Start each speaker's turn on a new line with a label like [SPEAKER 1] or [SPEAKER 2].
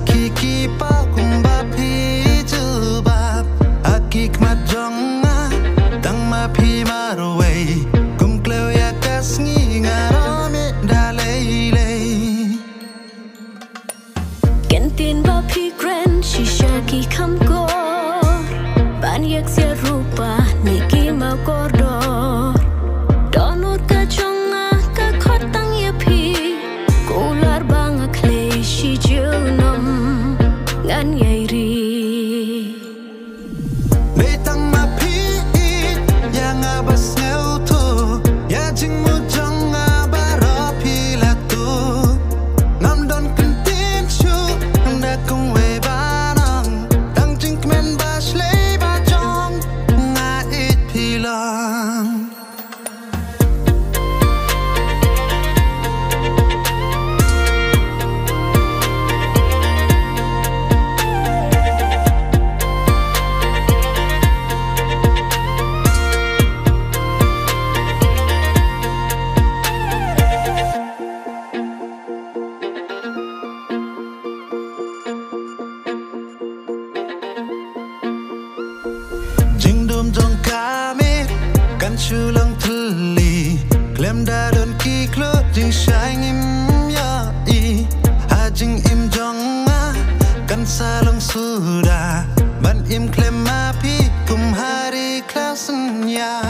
[SPEAKER 1] Kiki pa kumba pi jubab akik majonga tang ma pi marway kum kleo ya kasngi ngarame dalele
[SPEAKER 2] kentin ba pi grand shisha ki kam ko ban yak sia rupa niki ma kordo donur ka jonga ka khotang ya pi kular bang akle shi junam ngan yairi
[SPEAKER 1] Betang ma pi yang abas ngeu tu ya jing mu jonga baro pi la tu ngam don kentin chu nda kung we banang tang jing kmen ba shle ba jong nga it pi lang Jong kami kan chulang thli klem da don ki klo jing shang im ya I ha jing im jong ma kan salong suda ban im klem ma pi kum hari klasen ya